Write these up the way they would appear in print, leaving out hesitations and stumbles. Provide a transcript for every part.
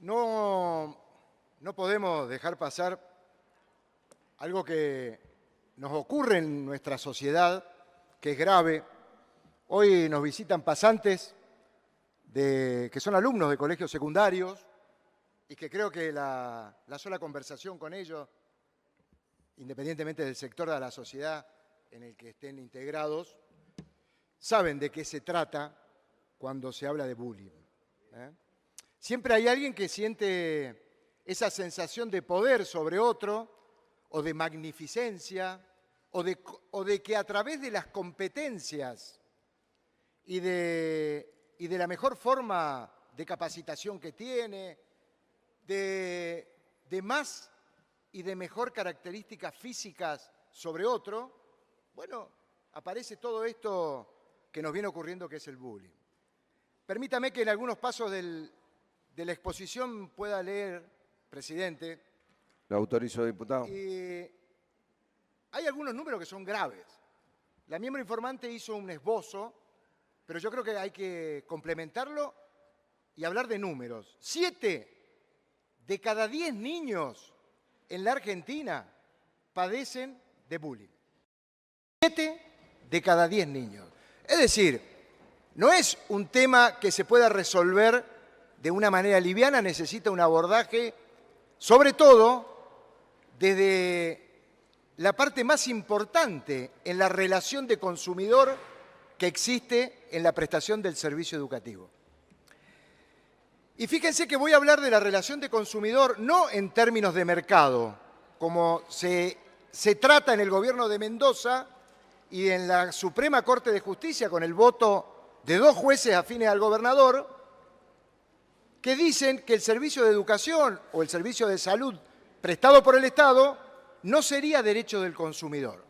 No, no podemos dejar pasar algo que nos ocurre en nuestra sociedad, que es grave. Hoy nos visitan pasantes que son alumnos de colegios secundarios y que creo que la sola conversación con ellos, independientemente del sector de la sociedad en el que estén integrados, saben de qué se trata cuando se habla de bullying. Siempre hay alguien que siente esa sensación de poder sobre otro, o de magnificencia, o de que a través de las competencias y de la mejor forma de capacitación que tiene, de más y de mejor características físicas sobre otro, bueno, aparece todo esto que nos viene ocurriendo, que es el bullying. Permítame que en algunos pasos de la exposición pueda leer, presidente. Lo autorizo, diputado. Hay algunos números que son graves. La miembro informante hizo un esbozo, pero yo creo que hay que complementarlo y hablar de números. 7 de cada 10 niños en la Argentina padecen de bullying. 7 de cada 10 niños. Es decir, no es un tema que se pueda resolver de una manera liviana, necesita un abordaje, sobre todo desde la parte más importante en la relación de consumidor que existe en la prestación del servicio educativo. Y fíjense que voy a hablar de la relación de consumidor no en términos de mercado, como se trata en el gobierno de Mendoza y en la Suprema Corte de Justicia con el voto de 2 jueces afines al gobernador, que dicen que el servicio de educación o el servicio de salud prestado por el Estado no sería derecho del consumidor.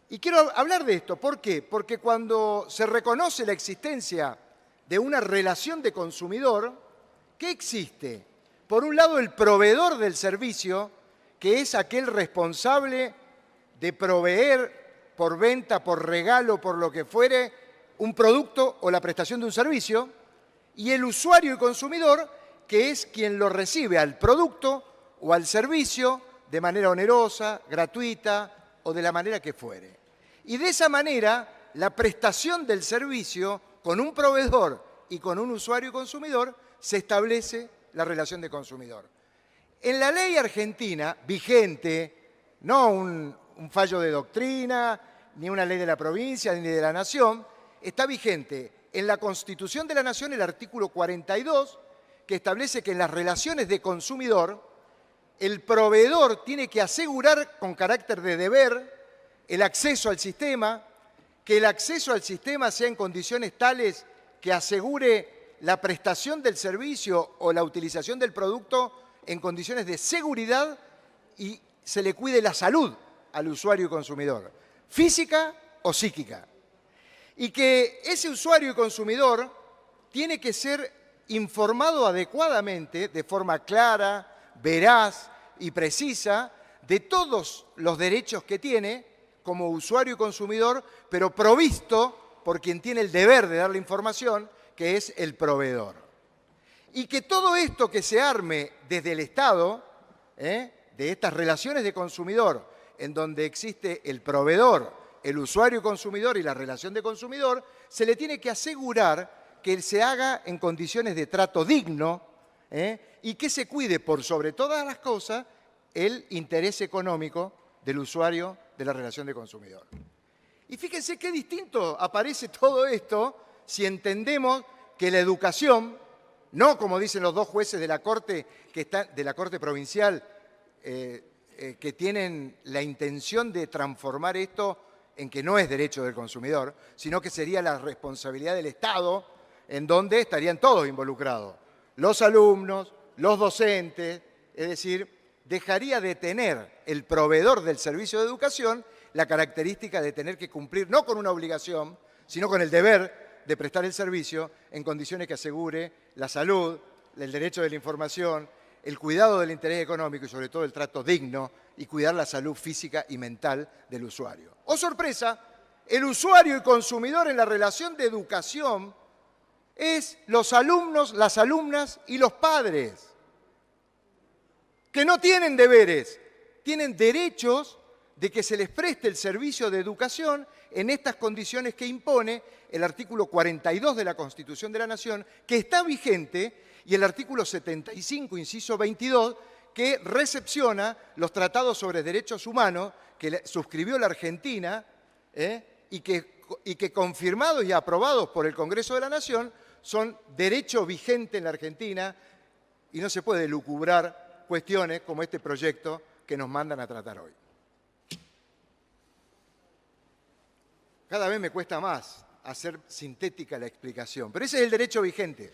Y quiero hablar de esto. ¿Por qué? Porque cuando se reconoce la existencia de una relación de consumidor, ¿qué existe? Por un lado, el proveedor del servicio, que es aquel responsable de proveer por venta, por regalo, por lo que fuere, un producto o la prestación de un servicio, y el usuario y consumidor, que es quien lo recibe al producto o al servicio de manera onerosa, gratuita o de la manera que fuere. Y de esa manera, la prestación del servicio con un proveedor y con un usuario y consumidor, se establece la relación de consumidor. En la ley argentina vigente, no un fallo de doctrina, ni una ley de la provincia, ni de la nación, está vigente en la Constitución de la Nación el artículo 42, que establece que en las relaciones de consumidor, el proveedor tiene que asegurar con carácter de deber el acceso al sistema, que el acceso al sistema sea en condiciones tales que asegure la prestación del servicio o la utilización del producto en condiciones de seguridad y se le cuide la salud al usuario y consumidor, física o psíquica. Y que ese usuario y consumidor tiene que ser informado adecuadamente, de forma clara, veraz y precisa, de todos los derechos que tiene como usuario y consumidor, pero provisto por quien tiene el deber de dar la información, que es el proveedor. Y que todo esto que se arme desde el Estado, de estas relaciones de consumidor, en donde existe el proveedor, el usuario y consumidor y la relación de consumidor, se le tiene que asegurar que se haga en condiciones de trato digno y que se cuide por sobre todas las cosas el interés económico del usuario de la relación de consumidor. Y fíjense qué distinto aparece todo esto si entendemos que la educación, no como dicen los 2 jueces de la Corte, de la Corte Provincial, que tienen la intención de transformar esto en que no es derecho del consumidor, sino que sería la responsabilidad del Estado, en donde estarían todos involucrados, los alumnos, los docentes, es decir, dejaría de tener el proveedor del servicio de educación la característica de tener que cumplir, no con una obligación, sino con el deber de prestar el servicio en condiciones que asegure la salud, el derecho de la información, el cuidado del interés económico y sobre todo el trato digno y cuidar la salud física y mental del usuario. ¡Oh, sorpresa! El usuario y consumidor en la relación de educación es los alumnos, las alumnas y los padres, que no tienen deberes, tienen derechos de que se les preste el servicio de educación en estas condiciones que impone el artículo 42 de la Constitución de la Nación, que está vigente, y el artículo 75, inciso 22, que recepciona los tratados sobre derechos humanos que suscribió la Argentina y que confirmados y aprobados por el Congreso de la Nación son derecho vigente en la Argentina y no se puede lucubrar cuestiones como este proyecto que nos mandan a tratar hoy. Cada vez me cuesta más hacer sintética la explicación, pero ese es el derecho vigente.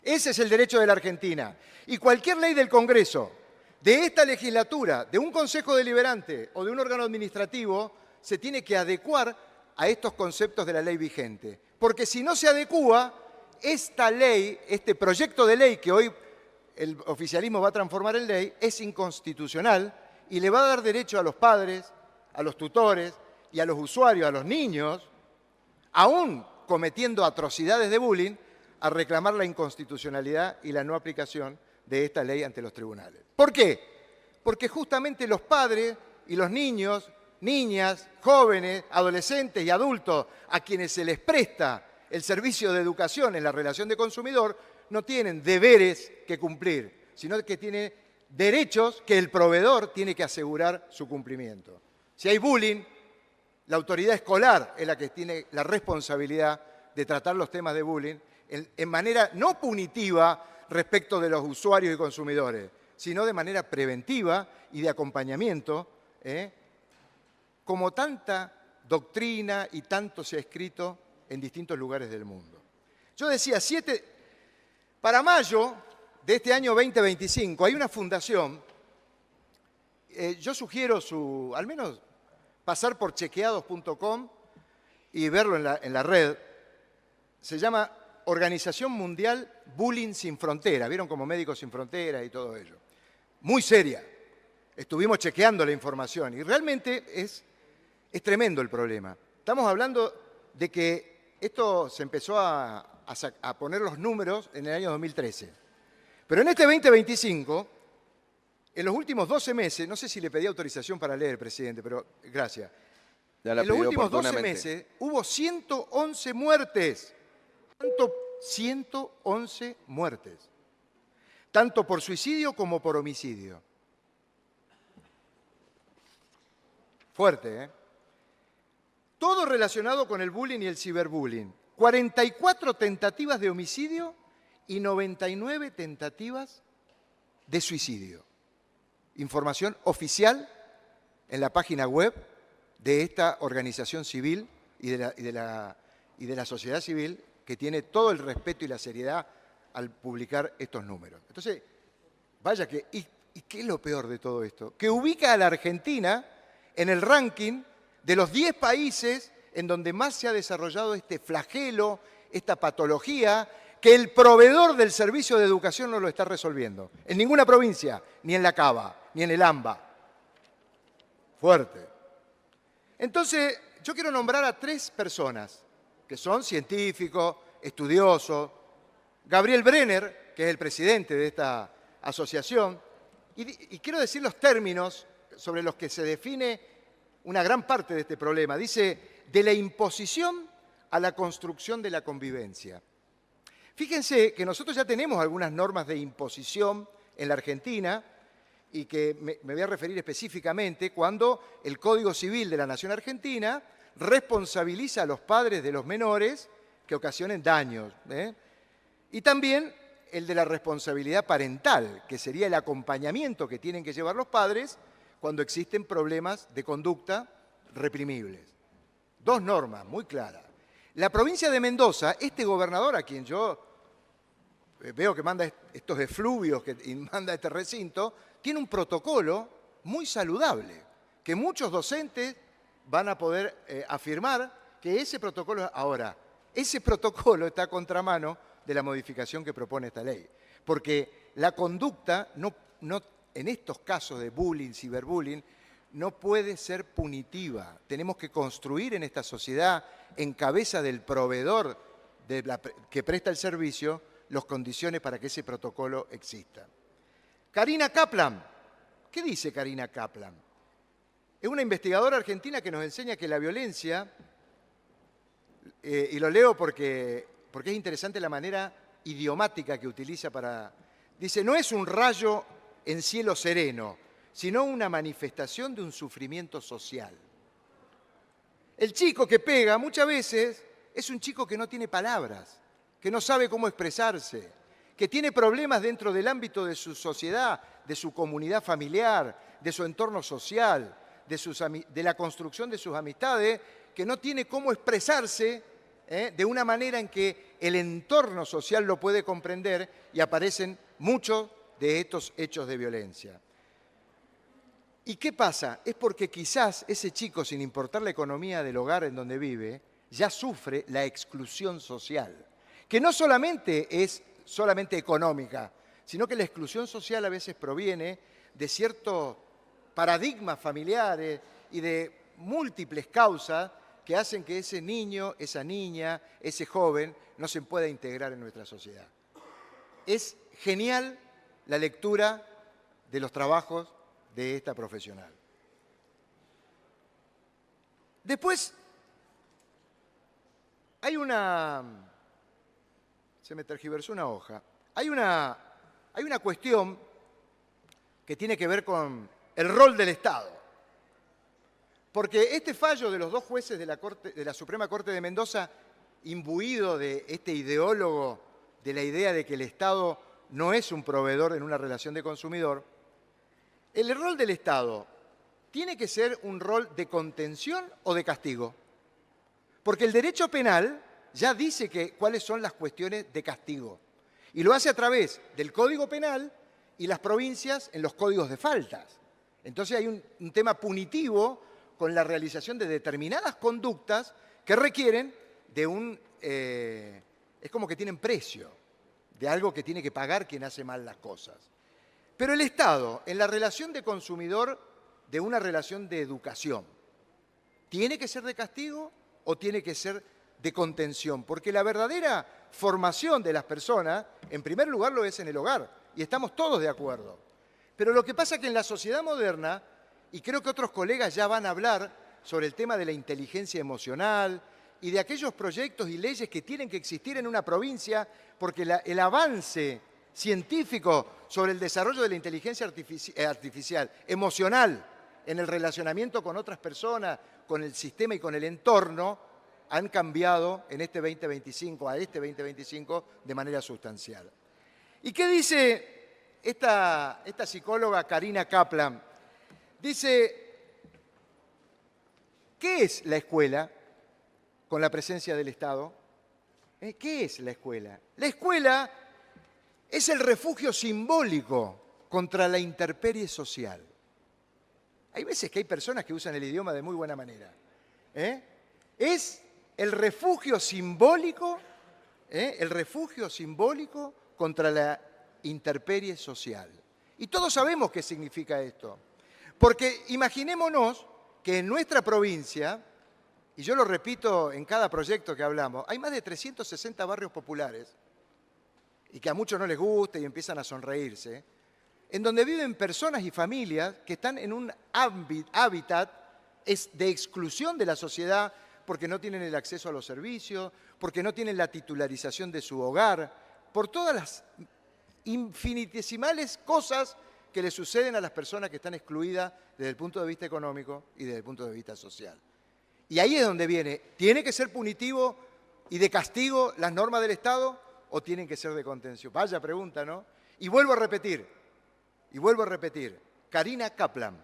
Ese es el derecho de la Argentina. Y cualquier ley del Congreso, de esta legislatura, de un Consejo Deliberante o de un órgano administrativo, se tiene que adecuar a estos conceptos de la ley vigente. Porque si no se adecúa, esta ley, este proyecto de ley que hoy el oficialismo va a transformar en ley, es inconstitucional y le va a dar derecho a los padres, a los tutores y a los usuarios, a los niños, aún cometiendo atrocidades de bullying, a reclamar la inconstitucionalidad y la no aplicación de esta ley ante los tribunales. ¿Por qué? Porque justamente los padres y los niños, niñas, jóvenes, adolescentes y adultos a quienes se les presta el servicio de educación en la relación de consumidor no tienen deberes que cumplir, sino que tienen derechos que el proveedor tiene que asegurar su cumplimiento. Si hay bullying, la autoridad escolar es la que tiene la responsabilidad de tratar los temas de bullying en manera no punitiva respecto de los usuarios y consumidores, sino de manera preventiva y de acompañamiento, como tanta doctrina y tanto se ha escrito en distintos lugares del mundo. Yo decía, para mayo de este año 2025 hay una fundación, yo sugiero al menos pasar por chequeados.com y verlo en la red, se llama Organización Mundial Bullying Sin Frontera, vieron como Médicos Sin Fronteras y todo ello. Muy seria, estuvimos chequeando la información y realmente es tremendo el problema. Estamos hablando de que esto se empezó a poner los números en el año 2013. Pero en este 2025, en los últimos 12 meses, no sé si le pedí autorización para leer, presidente, pero gracias. Ya la en los pidió últimos 12 oportunamente. meses hubo 111 muertes. 111 muertes. Tanto por suicidio como por homicidio. Fuerte, ¿eh? Todo relacionado con el bullying y el ciberbullying. 44 tentativas de homicidio y 99 tentativas de suicidio. Información oficial en la página web de esta organización civil y de la sociedad civil que tiene todo el respeto y la seriedad al publicar estos números. Entonces, vaya que... ¿Y qué es lo peor de todo esto? Que ubica a la Argentina en el ranking de los 10 países en donde más se ha desarrollado este flagelo, esta patología, que el proveedor del servicio de educación no lo está resolviendo. En ninguna provincia, ni en la Cava, ni en el AMBA. Fuerte. Entonces, yo quiero nombrar a 3 personas que son científicos, estudiosos. Gabriel Brenner, que es el presidente de esta asociación, y quiero decir los términos sobre los que se define una gran parte de este problema. Dice, de la imposición a la construcción de la convivencia. Fíjense que nosotros ya tenemos algunas normas de imposición en la Argentina y que me voy a referir específicamente cuando el Código Civil de la Nación Argentina responsabiliza a los padres de los menores que ocasionen daños. Y también el de la responsabilidad parental, que sería el acompañamiento que tienen que llevar los padres cuando existen problemas de conducta reprimibles. 2 normas muy claras. La provincia de Mendoza, este gobernador a quien yo veo que manda estos efluvios y manda este recinto, tiene un protocolo muy saludable, que muchos docentes van a poder afirmar que ese protocolo, ahora, ese protocolo está a contramano de la modificación que propone esta ley, porque la conducta en estos casos de bullying, ciberbullying, no puede ser punitiva. Tenemos que construir en esta sociedad, en cabeza del proveedor que presta el servicio los condiciones para que ese protocolo exista. Karina Kaplan. ¿Qué dice Karina Kaplan? Es una investigadora argentina que nos enseña que la violencia, y lo leo porque es interesante la manera idiomática que utiliza para... Dice, no es un rayo en cielo sereno, sino una manifestación de un sufrimiento social. El chico que pega muchas veces es un chico que no tiene palabras, que no sabe cómo expresarse, que tiene problemas dentro del ámbito de su sociedad, de su comunidad familiar, de su entorno social, de la construcción de sus amistades, que no tiene cómo expresarse de una manera en que el entorno social lo puede comprender y aparecen muchos de estos hechos de violencia. ¿Y qué pasa? Es porque quizás ese chico, sin importar la economía del hogar en donde vive, ya sufre la exclusión social, que no solamente es económica, sino que la exclusión social a veces proviene de ciertos paradigmas familiares y de múltiples causas que hacen que ese niño, esa niña, ese joven no se pueda integrar en nuestra sociedad. Es genial la lectura de los trabajos de esta profesional. Después, hay una... Se me tergiversó una hoja. Hay una cuestión que tiene que ver con el rol del Estado. Porque este fallo de los dos jueces de la Suprema Corte de Mendoza, imbuido de este ideólogo de la idea de que el Estado no es un proveedor en una relación de consumidor, el rol del Estado tiene que ser un rol de contención o de castigo. Porque el derecho penal ya dice cuáles son las cuestiones de castigo. Y lo hace a través del Código Penal y las provincias en los códigos de faltas. Entonces hay un tema punitivo con la realización de determinadas conductas que requieren de es como que tienen precio, de algo que tiene que pagar quien hace mal las cosas. Pero el Estado, en la relación de consumidor, de una relación de educación, ¿tiene que ser de castigo o tiene que ser de contención? Porque la verdadera formación de las personas, en primer lugar, lo es en el hogar, y estamos todos de acuerdo. Pero lo que pasa es que en la sociedad moderna, y creo que otros colegas ya van a hablar sobre el tema de la inteligencia emocional y de aquellos proyectos y leyes que tienen que existir en una provincia, porque el avance científico sobre el desarrollo de la inteligencia artificial emocional en el relacionamiento con otras personas, con el sistema y con el entorno, han cambiado en este 2025 de manera sustancial. ¿Y qué dice esta psicóloga Karina Kaplan? Dice, ¿qué es la escuela con la presencia del Estado? ¿Qué es la escuela? La escuela es el refugio simbólico contra la intemperie social. Hay veces que hay personas que usan el idioma de muy buena manera. Es el refugio simbólico contra la intemperie social. Y todos sabemos qué significa esto. Porque imaginémonos que en nuestra provincia, y yo lo repito en cada proyecto que hablamos, hay más de 360 barrios populares, y que a muchos no les gusta y empiezan a sonreírse, en donde viven personas y familias que están en un hábitat de exclusión de la sociedad porque no tienen el acceso a los servicios, porque no tienen la titularización de su hogar, por todas las infinitesimales cosas que le suceden a las personas que están excluidas desde el punto de vista económico y desde el punto de vista social. Y ahí es donde viene, ¿tiene que ser punitivo y de castigo las normas del Estado o tienen que ser de contención? Vaya pregunta, ¿no? Y vuelvo a repetir, Karina Kaplan,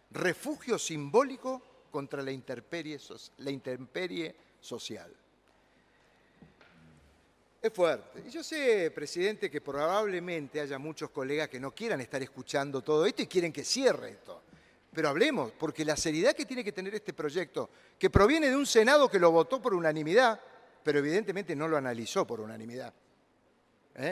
refugio simbólico contra la intemperie social. Es fuerte. Y yo sé, presidente, que probablemente haya muchos colegas que no quieran estar escuchando todo esto y quieren que cierre esto. Pero hablemos, porque la seriedad que tiene que tener este proyecto, que proviene de un Senado que lo votó por unanimidad, pero evidentemente no lo analizó por unanimidad.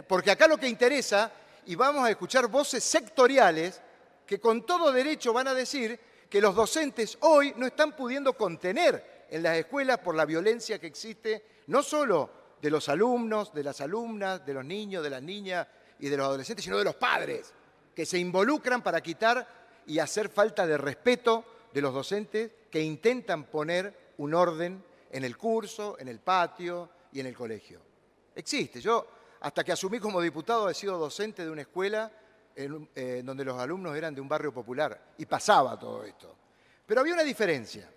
Porque acá lo que interesa, y vamos a escuchar voces sectoriales que con todo derecho van a decir que los docentes hoy no están pudiendo contener en las escuelas por la violencia que existe, no solo de los alumnos, de las alumnas, de los niños, de las niñas y de los adolescentes, sino de los padres, que se involucran para quitar y hacer falta de respeto de los docentes que intentan poner un orden en el curso, en el patio y en el colegio. Existe. Yo, hasta que asumí como diputado, he sido docente de una escuela donde los alumnos eran de un barrio popular y pasaba todo esto. Pero había una diferencia.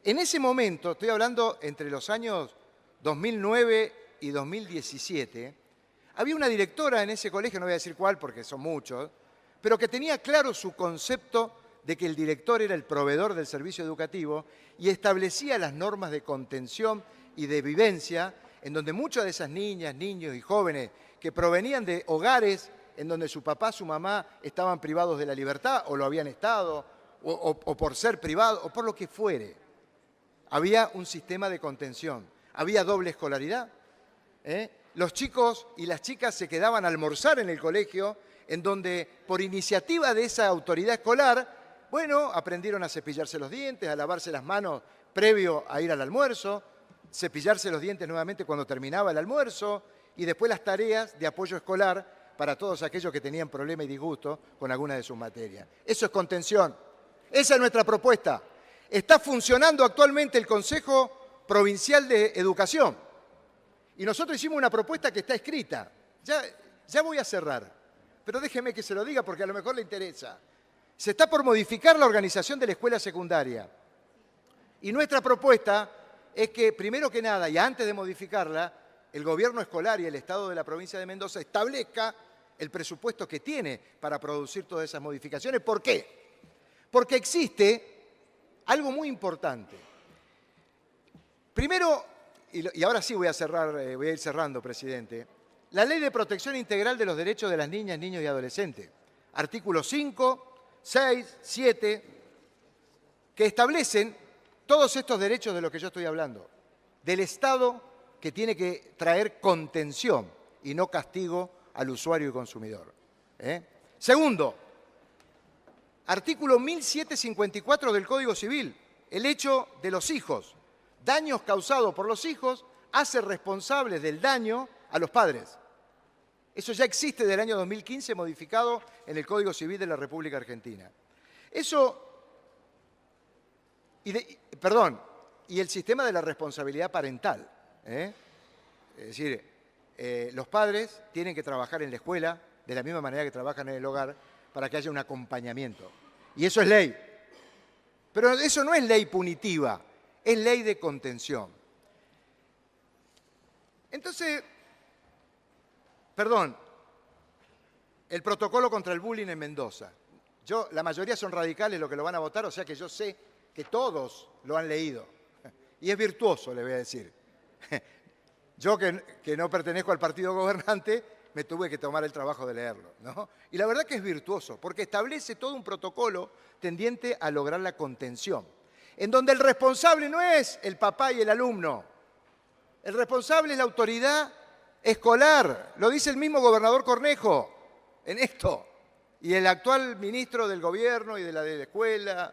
En ese momento, estoy hablando entre los años 2009 y 2017, había una directora en ese colegio, no voy a decir cuál porque son muchos, pero que tenía claro su concepto de que el director era el proveedor del servicio educativo y establecía las normas de contención y de vivencia en donde muchas de esas niñas, niños y jóvenes que provenían de hogares en donde su papá, su mamá estaban privados de la libertad o lo habían estado, o por ser privados, o por lo que fuere. Había un sistema de contención, había doble escolaridad. Los chicos y las chicas se quedaban a almorzar en el colegio, en donde por iniciativa de esa autoridad escolar, bueno, aprendieron a cepillarse los dientes, a lavarse las manos previo a ir al almuerzo, cepillarse los dientes nuevamente cuando terminaba el almuerzo, y después las tareas de apoyo escolar para todos aquellos que tenían problema y disgusto con alguna de sus materias. Eso es contención. Esa es nuestra propuesta. Está funcionando actualmente el Consejo Provincial de Educación. Y nosotros hicimos una propuesta que está escrita. Ya voy a cerrar, pero déjeme que se lo diga porque a lo mejor le interesa. Se está por modificar la organización de la escuela secundaria. Y nuestra propuesta es que, primero que nada, y antes de modificarla, el gobierno escolar y el Estado de la provincia de Mendoza establezca el presupuesto que tiene para producir todas esas modificaciones. ¿Por qué? Porque existe algo muy importante. Primero, y ahora sí voy a ir cerrando, presidente, la Ley de Protección Integral de los Derechos de las Niñas, Niños y Adolescentes, artículos 5, 6, 7, que establecen todos estos derechos de los que yo estoy hablando, del Estado que tiene que traer contención y no castigo al usuario y consumidor. Segundo, artículo 1754 del Código Civil, el hecho de los hijos. Daños causados por los hijos hace responsables del daño a los padres. Eso ya existe del año 2015, modificado en el Código Civil de la República Argentina. Y el sistema de la responsabilidad parental. Es decir, los padres tienen que trabajar en la escuela de la misma manera que trabajan en el hogar para que haya un acompañamiento. Y eso es ley. Pero eso no es ley punitiva, es ley de contención. Entonces, el protocolo contra el bullying en Mendoza. La mayoría son radicales los que lo van a votar, o sea que yo sé que todos lo han leído. Y es virtuoso, le voy a decir. Yo que no pertenezco al partido gobernante, me tuve que tomar el trabajo de leerlo, ¿no? Y la verdad que es virtuoso, porque establece todo un protocolo tendiente a lograr la contención, en donde el responsable no es el papá y el alumno, el responsable es la autoridad escolar, lo dice el mismo gobernador Cornejo en esto, y el actual ministro del gobierno y de la escuela.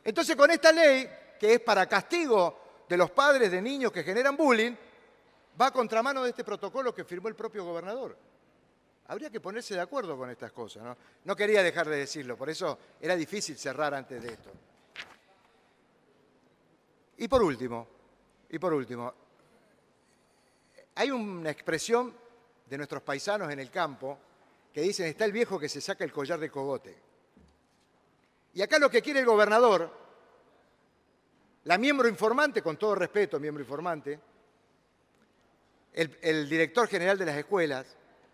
Entonces, con esta ley, que es para castigo de los padres de niños que generan bullying, va a contramano de este protocolo que firmó el propio gobernador. Habría que ponerse de acuerdo con estas cosas, ¿no? No quería dejar de decirlo, por eso era difícil cerrar antes de esto. Y por último, hay una expresión de nuestros paisanos en el campo que dicen, está el viejo que se saca el collar de cogote. Y acá lo que quiere el gobernador, la miembro informante, con todo respeto, miembro informante, el director general de las escuelas,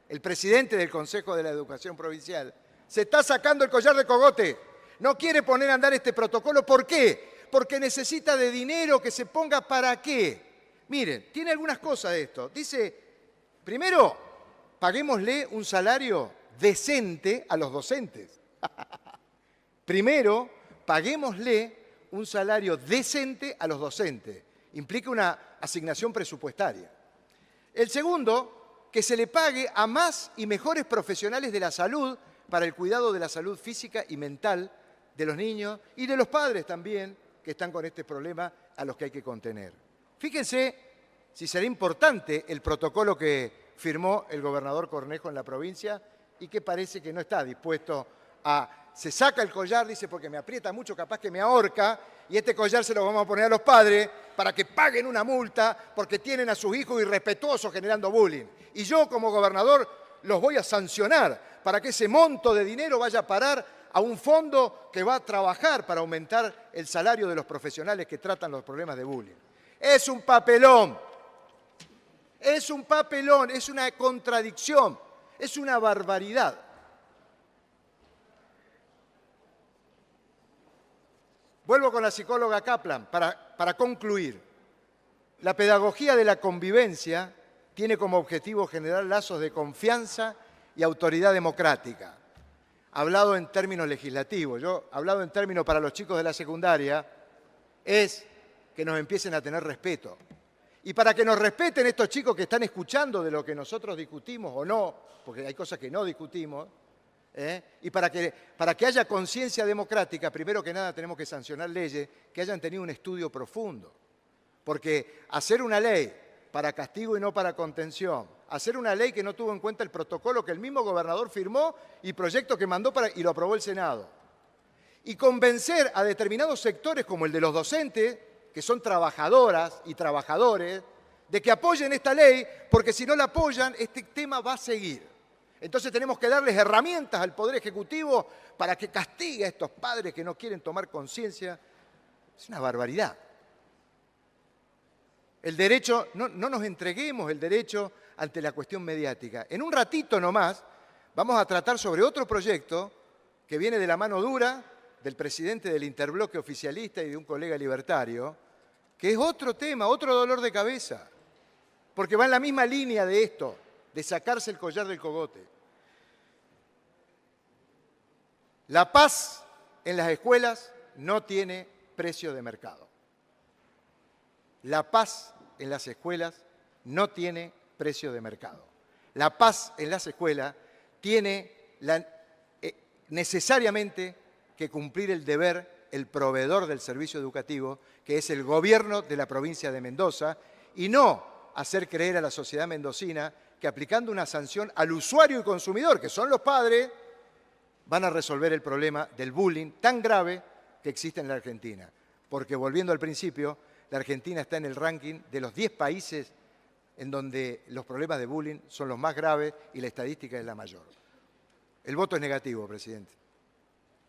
el presidente del Consejo de la Educación Provincial, se está sacando el collar de cogote. No quiere poner a andar este protocolo. ¿Por qué? Porque necesita de dinero que se ponga para qué. Miren, tiene algunas cosas de esto. Dice, primero, paguémosle un salario decente a los docentes. Primero, paguémosle un salario decente a los docentes. Implica una asignación presupuestaria. El segundo, que se le pague a más y mejores profesionales de la salud para el cuidado de la salud física y mental de los niños y de los padres también que están con este problema a los que hay que contener. Fíjense si será importante el protocolo que firmó el gobernador Cornejo en la provincia y que parece que no está dispuesto a... Se saca el collar, dice, porque me aprieta mucho, capaz que me ahorca, y este collar se lo vamos a poner a los padres para que paguen una multa porque tienen a sus hijos irrespetuosos generando bullying. Y yo, como gobernador, los voy a sancionar para que ese monto de dinero vaya a parar a un fondo que va a trabajar para aumentar el salario de los profesionales que tratan los problemas de bullying. Es un papelón, es un papelón, es una contradicción, es una barbaridad. Vuelvo con la psicóloga Kaplan para concluir. La pedagogía de la convivencia tiene como objetivo generar lazos de confianza y autoridad democrática. Hablado en términos legislativos, yo hablado en términos para los chicos de la secundaria, es que nos empiecen a tener respeto. Y para que nos respeten estos chicos que están escuchando de lo que nosotros discutimos o no, porque hay cosas que no discutimos, y para que haya conciencia democrática, primero que nada tenemos que sancionar leyes que hayan tenido un estudio profundo. Porque hacer una ley para castigo y no para contención, hacer una ley que no tuvo en cuenta el protocolo que el mismo gobernador firmó y proyecto que mandó y lo aprobó el Senado, y convencer a determinados sectores como el de los docentes, que son trabajadoras y trabajadores, de que apoyen esta ley, porque si no la apoyan, este tema va a seguir. Entonces tenemos que darles herramientas al Poder Ejecutivo para que castigue a estos padres que no quieren tomar conciencia. Es una barbaridad. El derecho, no nos entreguemos el derecho ante la cuestión mediática. En un ratito nomás vamos a tratar sobre otro proyecto que viene de la mano dura del presidente del interbloque oficialista y de un colega libertario, que es otro tema, otro dolor de cabeza, porque va en la misma línea de esto, de sacarse el collar del cogote. La paz en las escuelas no tiene precio de mercado. La paz en las escuelas no tiene precio de mercado. La paz en las escuelas tiene necesariamente que cumplir el deber el proveedor del servicio educativo, que es el gobierno de la provincia de Mendoza, y no hacer creer a la sociedad mendocina que aplicando una sanción al usuario y consumidor, que son los padres, van a resolver el problema del bullying tan grave que existe en la Argentina. Porque, volviendo al principio, la Argentina está en el ranking de los 10 países en donde los problemas de bullying son los más graves y la estadística es la mayor. El voto es negativo, presidente.